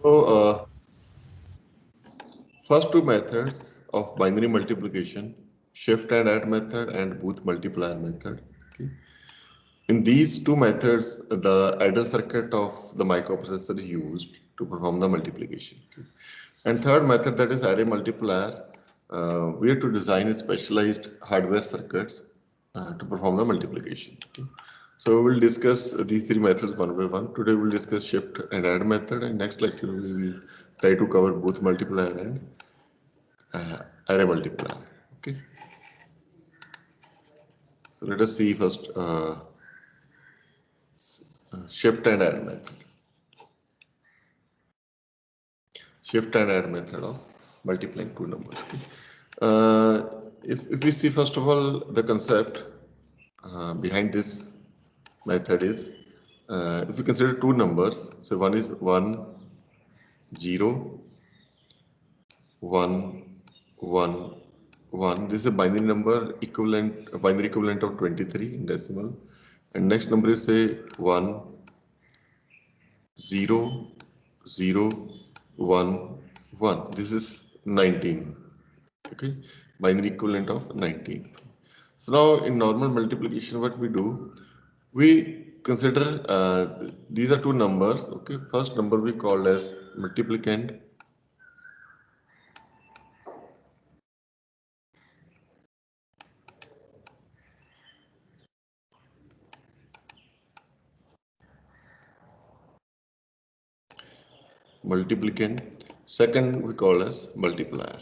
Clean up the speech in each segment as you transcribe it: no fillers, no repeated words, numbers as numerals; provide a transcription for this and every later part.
So, first two methods of binary multiplication, shift and add method and Booth multiplier method. Okay. In these two methods, the adder circuit of the microprocessor is used to perform the multiplication. Okay. And third method, that is array multiplier, we have to design specialized hardware circuits to perform the multiplication. Okay. So we will discuss these three methods one by one. Today we will discuss shift and add method, and next lecture we will try to cover both multiplier and array multiplier. Okay. So let us see first shift and add method. Shift and add method of multiplying two numbers. Okay. If we see first of all the concept behind this method is if you consider two numbers, so one is 1 0 1 1 1. This is a binary number equivalent, a binary equivalent of 23 in decimal, and next number is say 1 0 0 1 1. This is 19. Okay, binary equivalent of 19. So now in normal multiplication, what we do, we consider these are two numbers. Okay, first number we call as multiplicand. Multiplicand. Second we call as multiplier.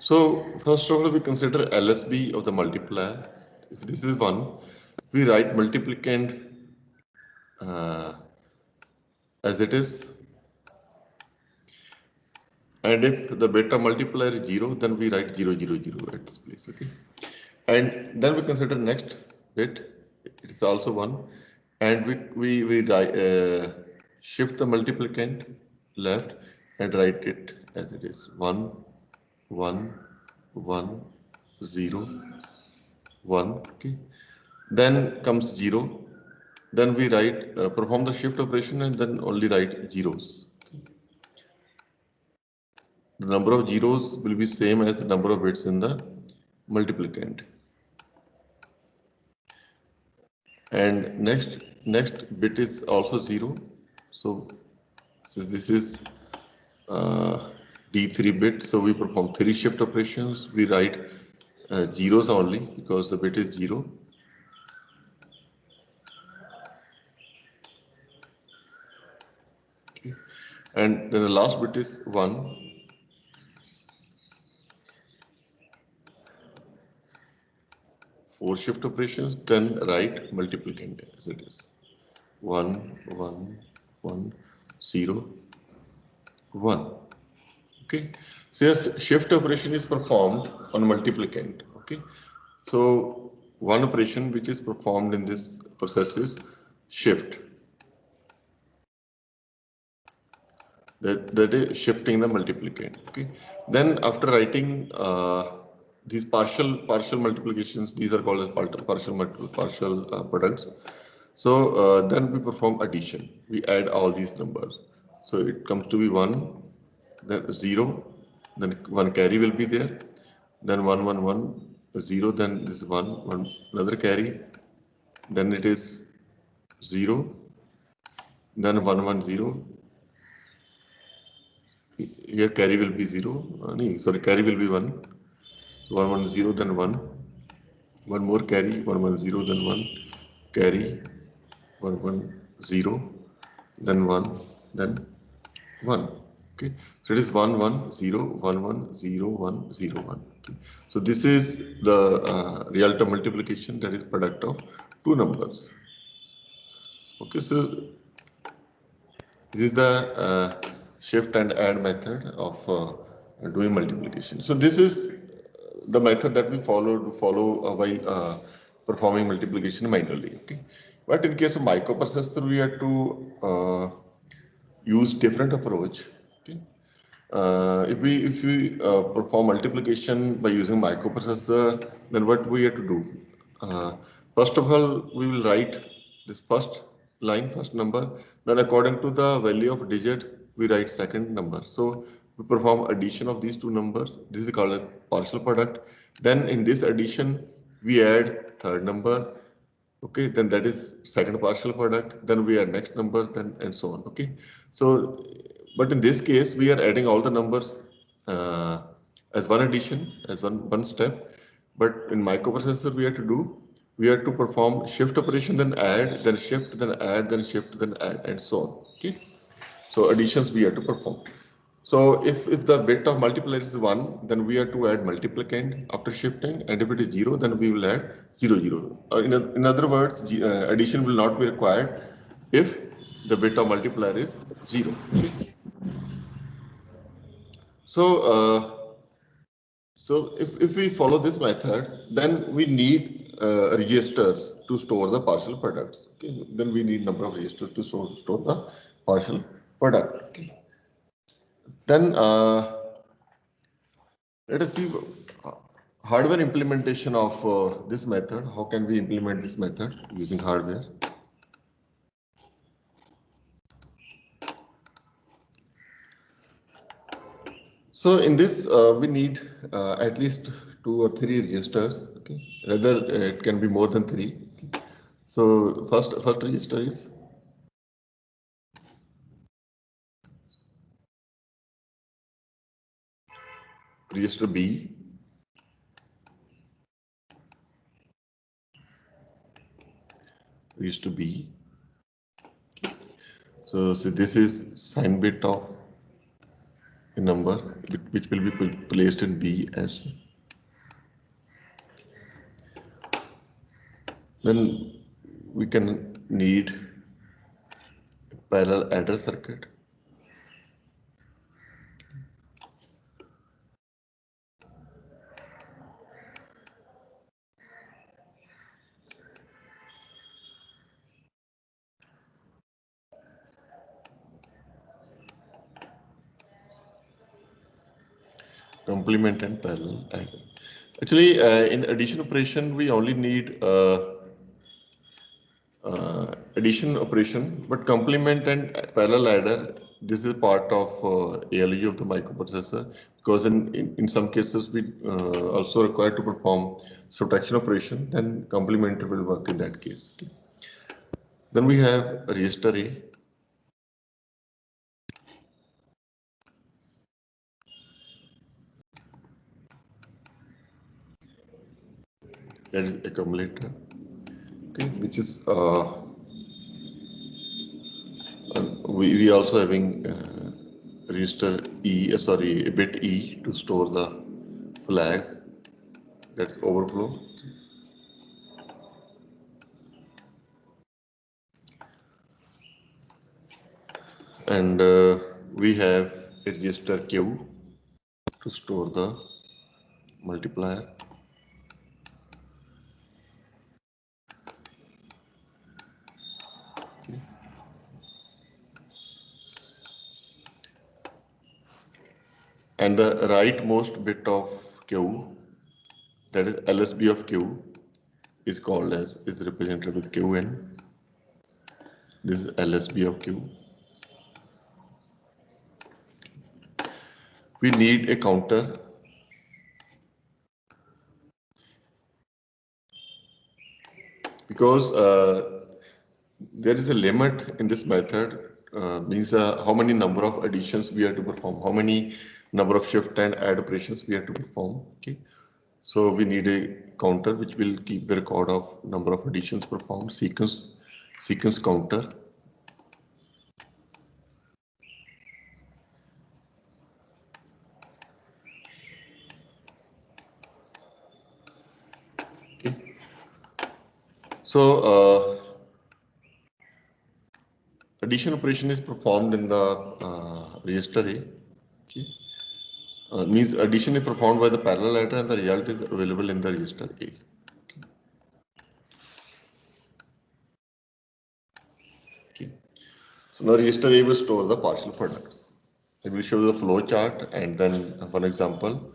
So first of all, we consider LSB of the multiplier. If this is 1, we write multiplicand as it is. And if the beta multiplier is 0, then we write 0 0 0 at this place. Okay. And then we consider next bit. It is also 1. And we write, shift the multiplicand left and write it as it is 1 1 1 0 1. Okay. Then comes 0. Then we write perform the shift operation and then only write zeros. Okay. The number of zeros will be same as the number of bits in the multiplicand. And next bit is also 0. So this is D3 bit. So we perform 3 shift operations. We write zeros only because the bit is 0. Okay. And then the last bit is 1. Four shift operations, then write multiplicand as it is 1 1 1 0 1. Okay, so yes, shift operation is performed on multiplicand. Okay, so one operation which is performed in this process is shift. That is shifting the multiplicand. Okay, then after writing these partial multiplications, these are called as partial products. So then we perform addition. We add all these numbers. So it comes to be 1, then 0, then 1 carry will be there, then 1 1 1 0, then this 1 1 another carry, then it is 0, then 1 1 0. Here carry will be 0. Sorry, carry will be 1. So 1 1 0, then 1. One more carry, 1 1 0, then 1 carry, 1 1 0, then 1, then 1. Okay, so it is 1 1 0 1 1 0 1 0 1. Okay. So this is the real term multiplication, that is product of two numbers. Okay, so this is the shift and add method of doing multiplication. So this is the method that we follow while performing multiplication manually. Okay, but in case of microprocessor, we have to use different approach. Okay, If we perform multiplication by using microprocessor, then what we have to do? First of all, we will write this first line, first number. Then according to the value of digit, we write second number. So we perform addition of these two numbers. This is called a partial product. Then in this addition, we add third number. Okay, then that is second partial product. Then we add next number, then and so on. Okay, so but in this case, we are adding all the numbers as one addition, as one step. But in microprocessor, we have to perform shift operation, then add, then shift, then add, then shift, then add, and so on. Okay, so additions we have to perform. So if the bit of multiplier is 1, then we have to add multiplicand after shifting, and if it is 0, then we will add 0, 0. In other words, addition will not be required if the bit of multiplier is 0. Okay? So, if we follow this method, then we need registers to store the partial products. Okay? Then we need number of registers to store the partial product. Okay? Then let us see hardware implementation of this method. How can we implement this method using hardware? So in this, we need at least 2 or 3 registers. Okay, rather it can be more than 3. Okay. So first register is register B. Register B. Okay. So this is sign bit of a number which will be placed in B as. Then we can need a parallel adder circuit. Complement and parallel adder. Actually, in addition operation, we only need addition operation, but complement and parallel adder, this is part of ALU of the microprocessor, because in some cases we also require to perform subtraction operation, then complement will work in that case. Okay. Then we have register A. That is accumulator, okay, which is we also having register E, sorry, a bit E to store the flag, that's overflow. And we have a register Q to store the multiplier. Okay. And the rightmost bit of Q, that is LSB of Q, is called as, is represented with Qn. This is LSB of Q. We need a counter because there is a limit in this method, means how many number of additions we have to perform, how many number of shift and add operations we have to perform. Okay, so we need a counter which will keep the record of number of additions performed, sequence counter. Okay. So addition operation is performed in the register A. Okay. Means addition is performed by the parallel adder and the result is available in the register A. Okay. Okay. So now register A will store the partial products. I will show you the flow chart and then for example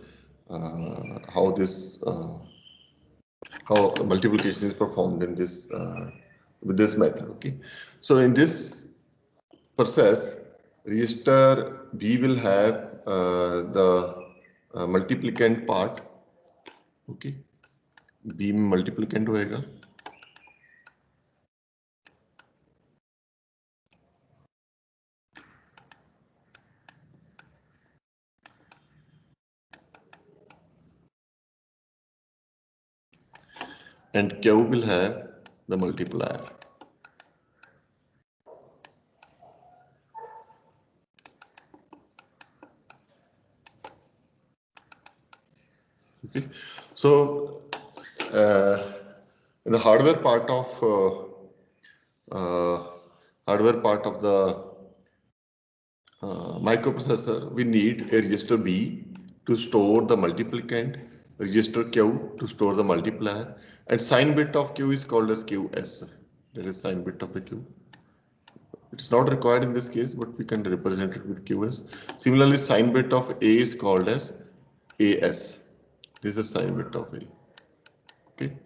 how this how multiplication is performed in this with this method. Okay, so in this process, register B will have the multiplicand part. Okay, B में multiplicand होएगा. And Q will have the multiplier. Okay, so in the hardware part of the microprocessor, we need a register B to store the multiplicand, register Q to store the multiplier, and sign bit of Q is called as QS. That is sign bit of the Q. It's not required in this case, but we can represent it with QS. Similarly, sign bit of A is called as AS. This is sign bit of A. Okay.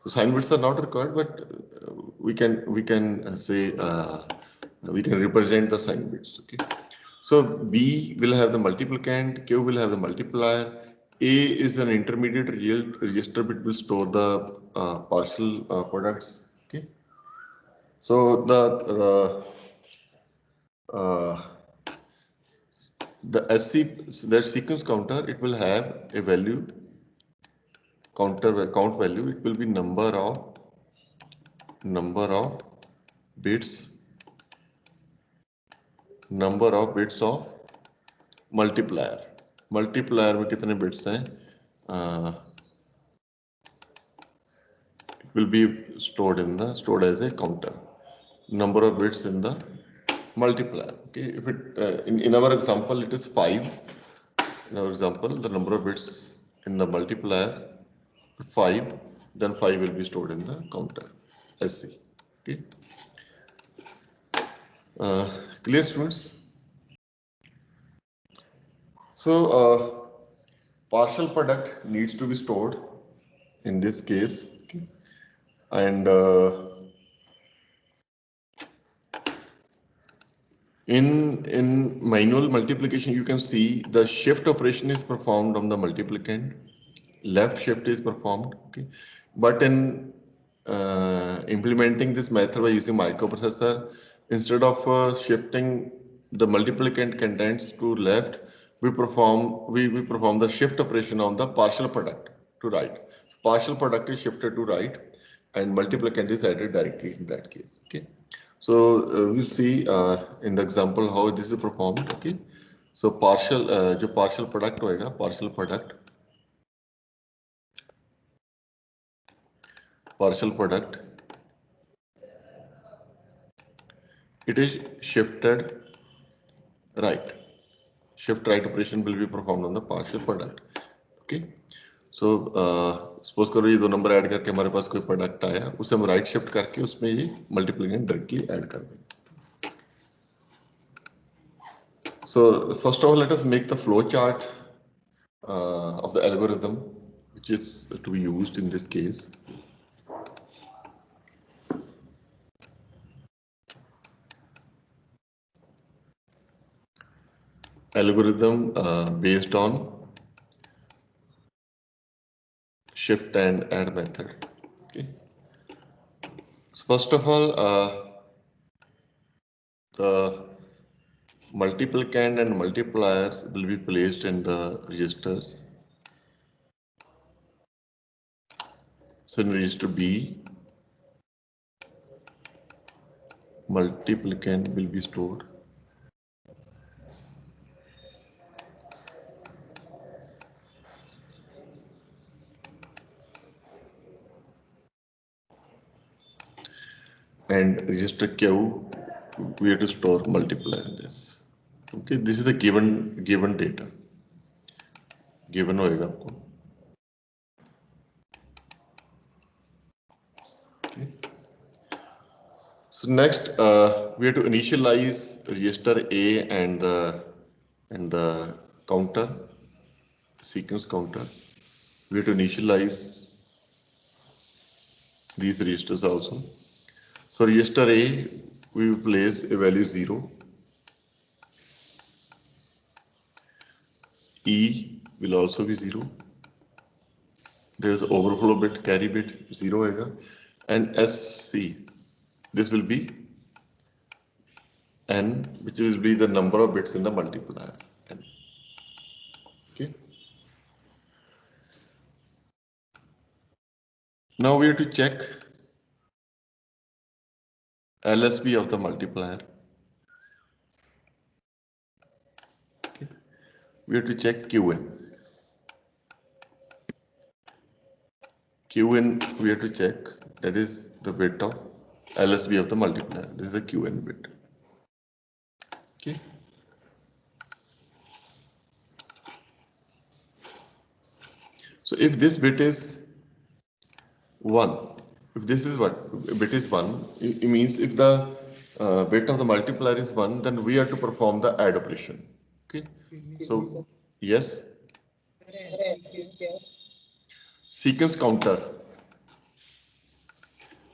So sign bits are not required, but we can say we can represent the sign bits. Okay. So B will have the multiplicand, Q will have the multiplier. A is an intermediate real register bit will store the partial products. Okay. So the SC, that sequence counter, it will have a value count value. It will be number of bits of multiplier. Multiplier में कितने bits हैं? It will be stored as a counter. Number of bits in the multiplier. Okay, if it in our example it is 5. In our example, the number of bits in the multiplier 5. Then 5 will be stored in the counter SC. Okay. Clear, students? So partial product needs to be stored in this case. Okay. And in manual multiplication, you can see the shift operation is performed on the multiplicand. Left shift is performed. Okay, but in implementing this method by using microprocessor, instead of shifting the multiplicand contents to left, we perform the shift operation on the partial product to right. So partial product is shifted to right, and multiplicand is added directly in that case. Okay. So we'll see in the example how this is performed. Okay. So partial product होएगा, partial product, it is shifted right. Shift right operation will be performed on the partial product. Okay. So suppose करो ये दो number add करके हमारे पास कोई product आया, उसे हम राइट शिफ्ट करके उसमें ये मल्टीप्लिकेंड डायरेक्टली ऐड कर देंगे. So first of all, let us make the flow chart of the algorithm which is to be used in this case. Algorithm based on shift and add method. Okay. So first of all, the multiplicand and multipliers will be placed in the registers. So in register B, multiplicand will be stored. And register Q, we have to store multiplier in this. Okay, this is the given data. Given होएगा आपको. Okay. So next, we have to initialize register A and the and the counter, sequence counter, we have to initialize these registers also. So register A, we will place a value 0. E will also be 0. There is overflow bit, carry bit 0 hoega, and SC, this will be N, which will be the number of bits in the multiplier. N. Okay. Now we have to check LSB of the multiplier. Okay. We have to check Qn. Qn we have to check, that is the bit of LSB of the multiplier. This is the Qn bit. Okay. So if this bit is 1, if this is what bit is 1, it means if the bit of the multiplier is 1, then we have to perform the add operation. Okay. So yes. Sequence counter.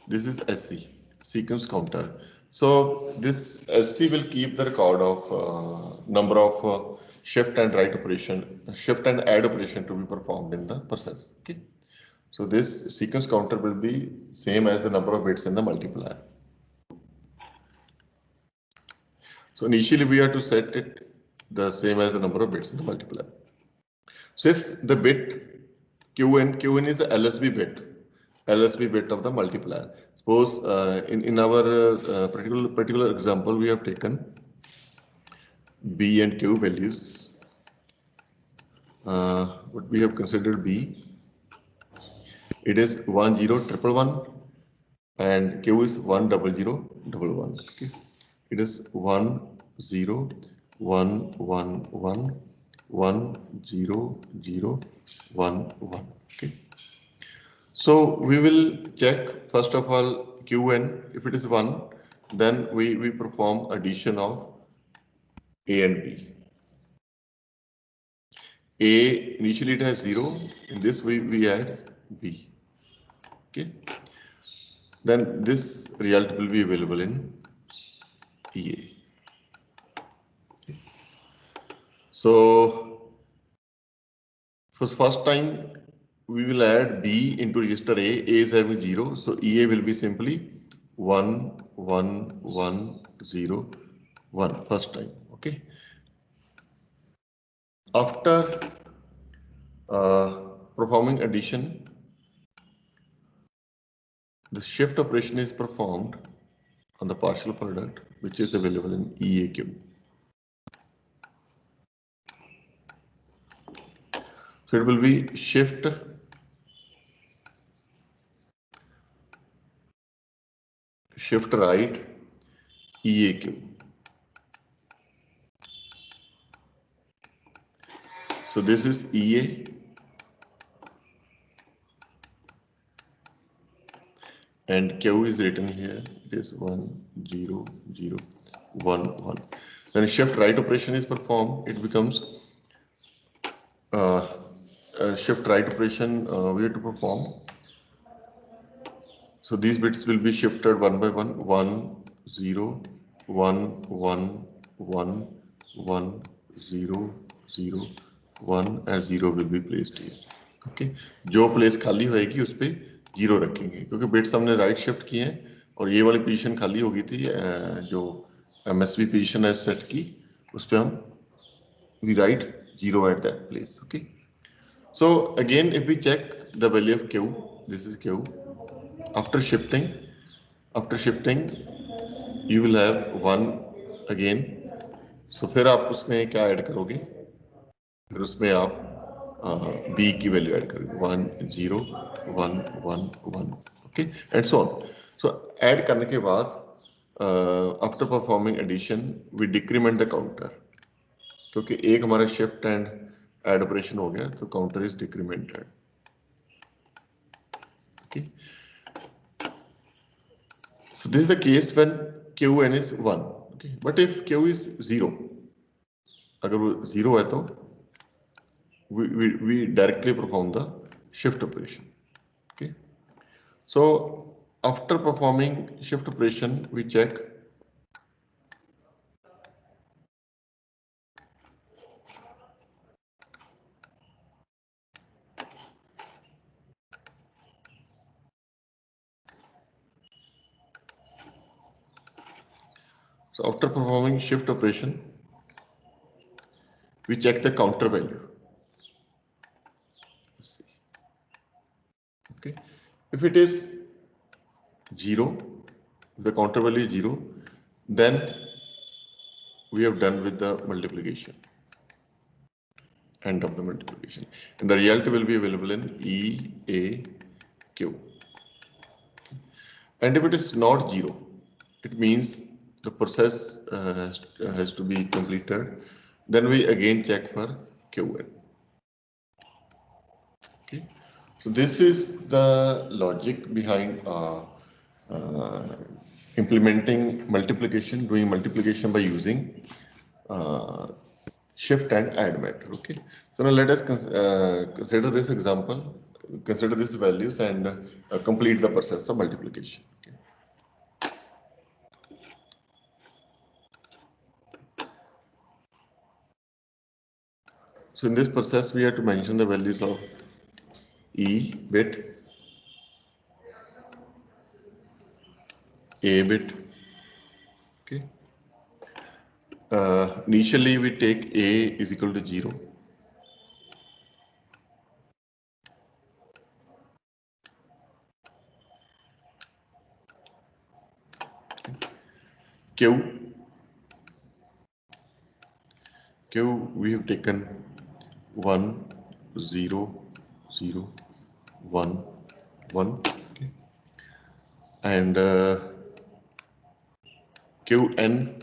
This is SC, sequence counter. So this SC will keep the record of number of shift and write operation, shift and add operation to be performed in the process. Okay. So this sequence counter will be same as the number of bits in the multiplier. So initially we have to set it the same as the number of bits in the multiplier. So if the bit Qn is the LSB bit of the multiplier. Suppose in our particular example we have taken B and Q values. What we have considered B, it is 10111 and Q is 10011. Okay, it is 10111 10011. Okay. So we will check first of all Qn. If it is 1, then we perform addition of A and B. A initially it has 0. In this we add B. Okay. Then this result will be available in EA. Okay. So for first time we will add B into register A. A is having 0, so EA will be simply 1 1 1 0 1 first time. Okay. After performing addition, the shift operation is performed on the partial product, which is available in EAQ. So it will be shift right EAQ. So this is EA and Q is written here. It is 1 0 0 1 1. When shift right operation is performed, it becomes shift right operation we have to perform. So these bits will be shifted one by one. 1 0 1 1 1 1 0 0 1 and 0 will be placed here. Okay. जो place खाली होएगी उस पे 0 रखेंगे क्योंकि bits हमने right shift किए हैं और ये वाली पोजीशन खाली हो गई थी जो MSB पोजीशन है सेट की उस पे हम we write 0 at that place. Okay. So again if we check the value of Q, this is Q. After shifting you will have 1 again. So फिर आप उसमें क्या ऐड करोगे, फिर उसमें आप B की वैल्यू ऐड करोगे 1 0 1 1 1. Okay and so on. So add करने के बाद after performing addition we decrement the counter क्योंकि एक हमारा शिफ्ट एंड ऐड ऑपरेशन हो गया तो counter is डिक्रीमेंटेड. Okay. So this is the case when Qn is 1. Okay. But if Q is 0, अगर वो 0 है तो we directly perform the shift operation. Okay, so after performing shift operation we check shift operation we check the counter value. Let's see. Okay, if it is 0, if the counter value is 0, then we have done with the multiplication, end of the multiplication, and the result will be available in EAQ. And if it is not 0, it means the process has to be completed. Then we again check for QN. Okay, so this is the logic behind implementing multiplication, doing multiplication by using shift and add method. Okay, so now let us consider this example, consider these values, and complete the process of multiplication. Okay. So in this process, we have to mention the values of E bit, A bit. Okay. Initially, we take A is equal to 0. Q we have taken 1, 0, 0, 1, 1. Okay. And Qn,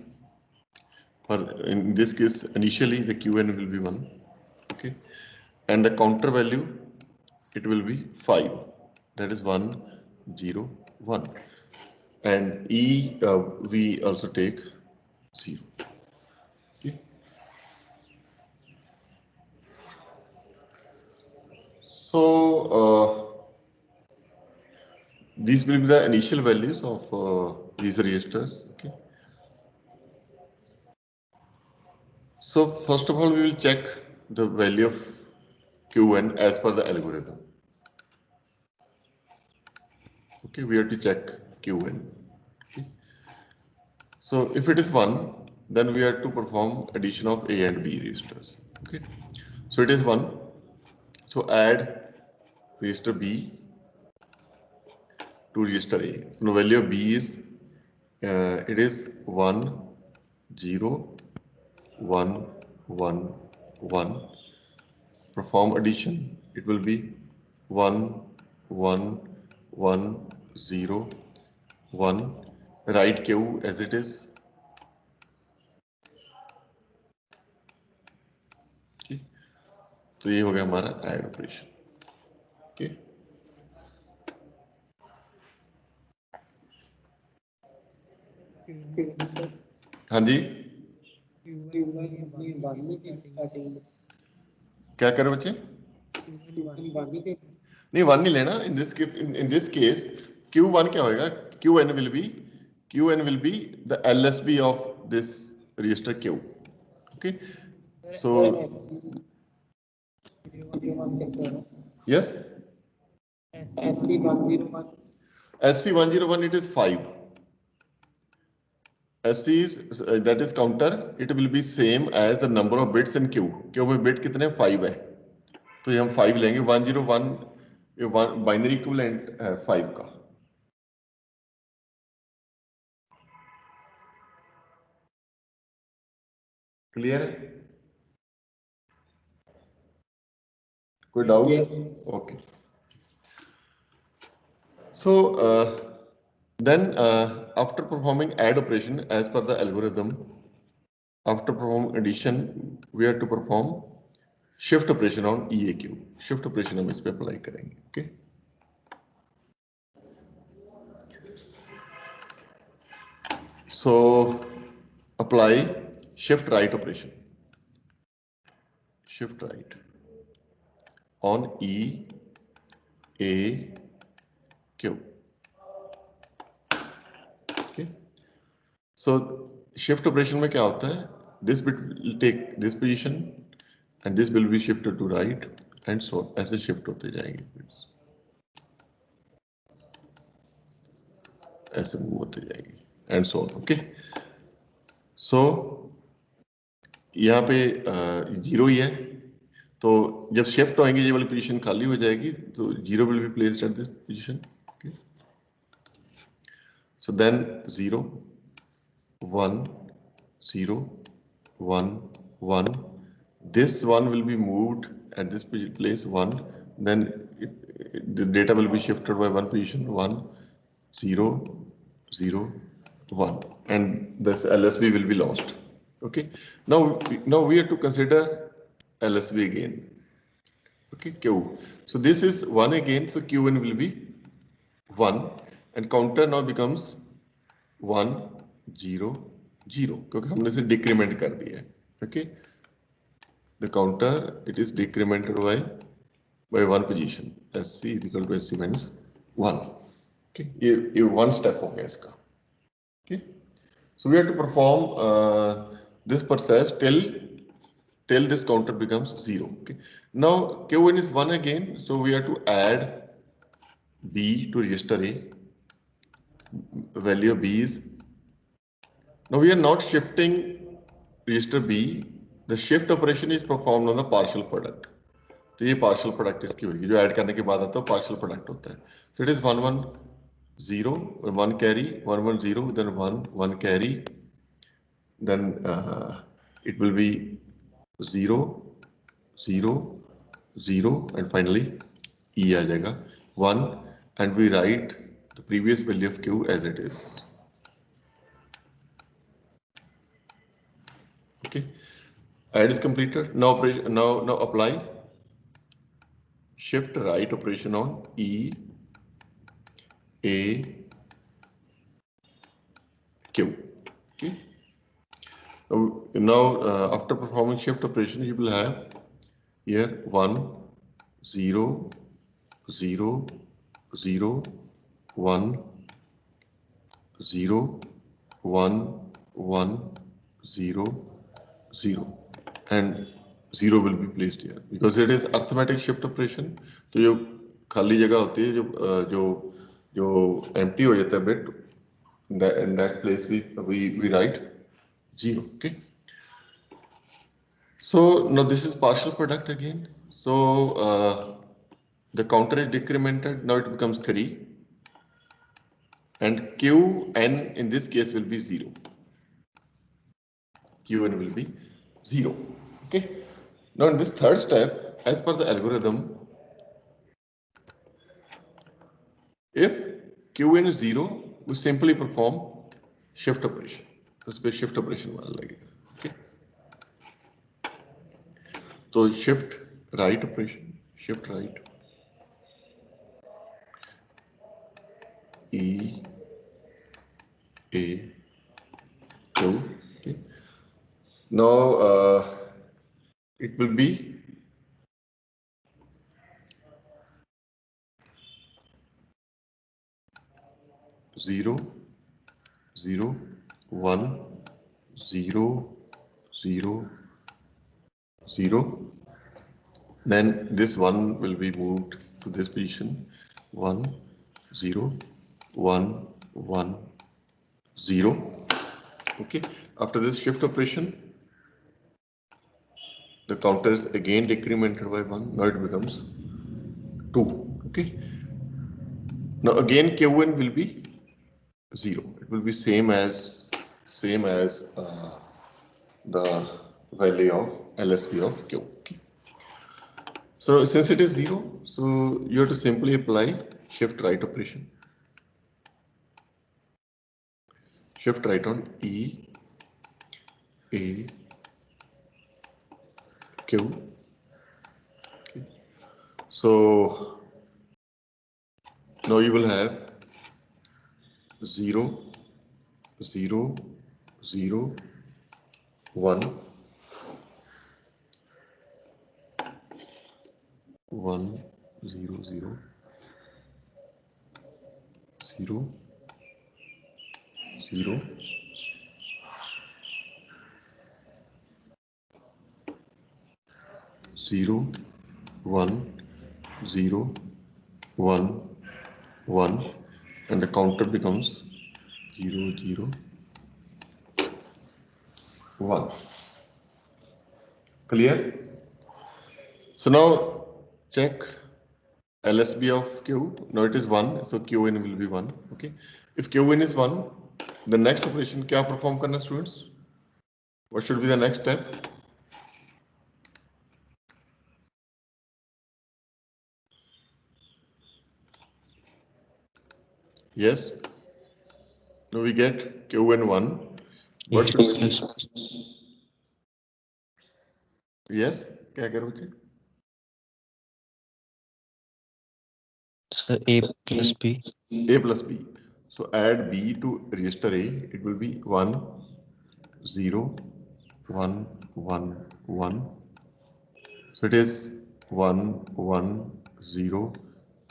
for in this case, initially the Qn will be 1. Okay. And the counter value, it will be 5. That is 1, 0, 1. And E we also take 0. Okay. So these will be the initial values of these registers. Okay. So first of all, we will check the value of Qn as per the algorithm. Okay, we have to check Qn. Okay. So if it is 1, then we have to perform addition of A and B registers. Okay. So it is 1. So add register B to register A. So the value of B is it is 1, 0, 1, 1, 1. Perform addition. It will be 1, 1, 1, 0, 1. Write Q as it is. Okay. तो ये हो गया हमारा add operation. Okay. हाँ जी, क्या करें बच्चे? नहीं, 1 नहीं लेना. इन दिस केस Q1 क्या होएगा? Qn will be the LSB of this register Q. Okay. So yes, SC101, it is 5. SC is that is counter. It will be same as the number of bits in Q. Q में bit कितने? 5 है. तो ये हम 5 लेंगे. 101 ये binary equivalent है 5 का. क्लियर है? कोई doubt? Okay. So then after performing add operation as per the algorithm, after performing addition, we have to perform shift operation on EAQ. Shift operation हम इस पे अप्लाई करेंगे. Okay. So apply shift right operation. shift right on E, A, Q. Okay. So shift operation में क्या होता है? This bit will take this position and this will be shifted to right and so on. ऐसे shift होते जाएंगे, ऐसे move होते जाएंगे and so on. Okay. So यहाँ पे 0 ही है, तो जब शिफ्ट होएंगे ये वाली पोजीशन खाली हो जाएगी, तो 0 will be placed at this position. Okay. So then 0, 1, 0, 1, 1. This 1 will be moved at this place 1. Then the data will be shifted by one position 1, 0, 0, 1, and this LSB will be lost. Okay. Now we have to consider LSB again. Okay, Q. So this is 1 again. So Q1 will be 1, and counter now becomes 1, 0, 0, क्योंकि हमने इसे decrement कर दिया है. Okay. The counter, it is decremented by one position. SC is equal to SC minus 1. Okay. ये one step हो गया इसका. Okay. So we have to perform this process till this counter becomes 0. Okay. Now Q1 is 1 again, so we have to add B to register A. Value of B is, now we are not shifting register B. The shift operation is performed on the partial product. तो ये partial product इसकी होगी, जो add करने के बाद आता है partial product होता है. So it is 1 1 0, 1 carry, 1 1 0, then 1 1 carry, then it will be 0 0 0, and finally E आ जाएगा 1, and we write the previous value of Q as it is. Okay. Add is completed. Now operation, now apply shift right operation on E, A, Q. Okay. Now after performing shift operation, you will have here 1 0 0 0 1 0 1 1 0 0, and 0 will be placed here because it is arithmetic shift operation. तो जो खाली जगह होती है, जो empty हो जाता है bit, in that place we write 0. Okay. So now this is partial product again. So the counter is decremented. Now it becomes 3, and Qn in this case will be 0. Qn will be 0. Okay. Now in this third step, as per the algorithm, if Qn is 0, we simply perform shift operation. उस पे shift operation वाला लगेगा. Okay. So shift right operation, shift right, E, A, Q. Okay. Now it will be 0 0 1 0 0 0. Then this 1 will be moved to this position 1 0 1 1 0. Okay. After this shift operation, the counter is again decremented by 1. Now it becomes 2. Okay. Now again Q1 will be 0. It will be same as the value of LSB of Q. Okay. So since it is 0, so you have to simply apply shift right operation. Shift right on E, A, Q. Okay. So now you will have 0 0 0 1, 1 0 0 0 0 0 1 0 1 1, and the counter becomes 0 0 1. Clear? So now check LSB of Q. Now it is 1, so Qn will be 1. Okay. If Qn is 1, the next operation क्या perform करना students? What should be the next step? Yes. Now we get Qn 1. What should be? Yes. क्या करो बच्चे? So A plus B. A plus B. So add B to register A. It will be 1 0 1 1 1. So it is 1 1 0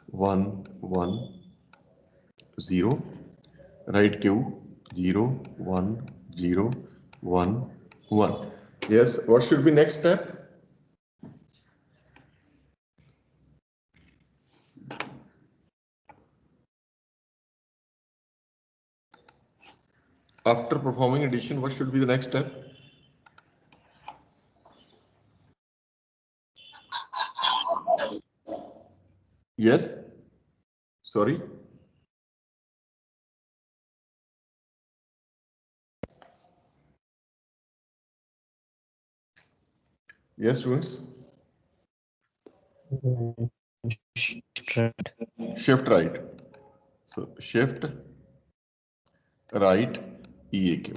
1 1 0. Write Q 0 1 0 1 1. Yes. What should be next step? After performing addition, what should be the next step? Yes. Sorry. Yes, students. Shift right. Shift right. So shift right EAQ.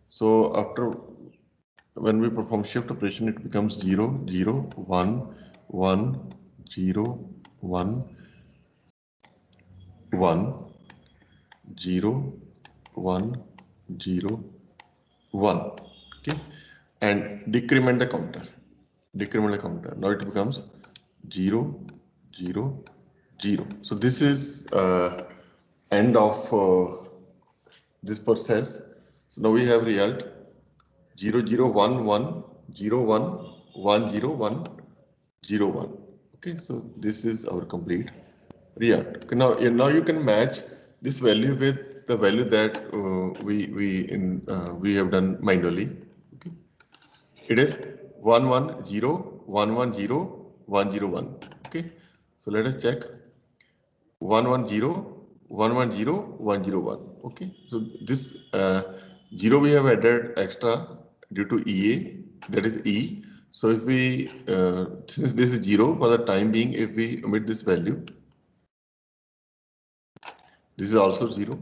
So after when we perform shift operation, it becomes 0 0 1 1 0 1 1 0 1 0 1. Okay, and decrement the counter. Decrement the counter. Now it becomes 0 0 0. So this is end of this process. So now we have result 0 0 1 1 0 1 1 0 1 0 1. Okay, so this is our complete result. Now you can match this value with the value that we have done manually. Okay, it is 1 1 0 1 1 0 1 0 1. Okay, so let us check 1 1 0 1 1 0 1 0 1. Okay, so this 0 we have added extra due to EA, that is E. So if we since this is 0 for the time being, if we omit this value, this is also 0.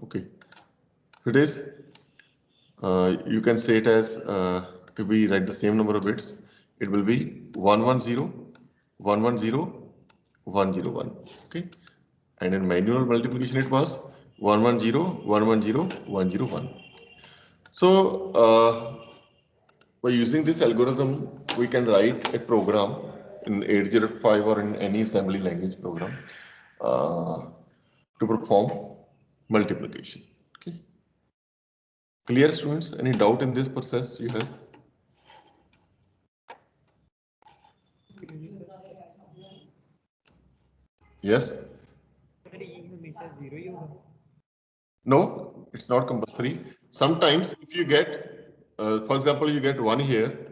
Okay, so it is you can say it as if we write the same number of bits, it will be 1 1 0 1 1 0 1 0 1. Okay, and in manual multiplication it was 1 1 0 1 1 0 1 0 1. So by using this algorithm, we can write a program in 805 or in any assembly language program to perform multiplication. Okay. Clear, students? Any doubt in this process you have? Yes? No, it's not compulsory. Sometimes if you get, for example, you get 1 here,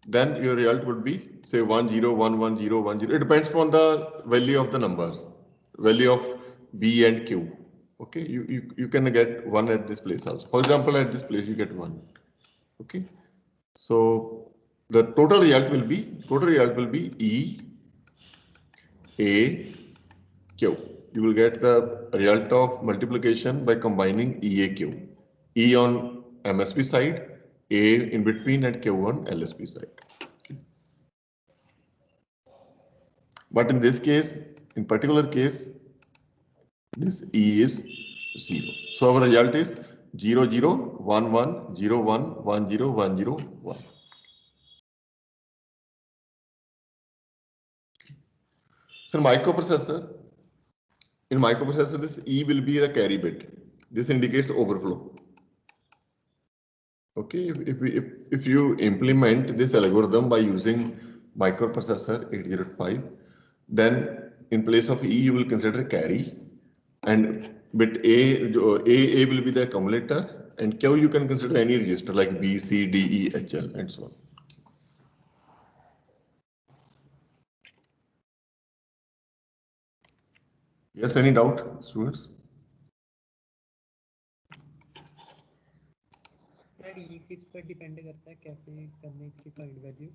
then your result would be say 1 0 1 1 0 1 0. It depends upon the value of the numbers, value of B and Q. Okay, you can get 1 at this place also. For example, at this place you get 1. Okay, so the total result will be E A Q. You will get the result of multiplication by combining EAQ. E on MSB side, A in between, and Q on LSB side. Okay. But in this case, in particular case, this E is 0. So our result is 0 0 1 1 0 1 1 0 1 0 1. So microprocessor, in microprocessor, this E will be a carry bit. This indicates overflow. Okay, if you implement this algorithm by using microprocessor 8085, then in place of E you will consider carry, and bit A will be the accumulator, and Q you can consider any register like B, C, D, E, H, L, and so on. Yes, any doubt, students? Sir ये किस पर depend करता है कैसे करने इसकी find value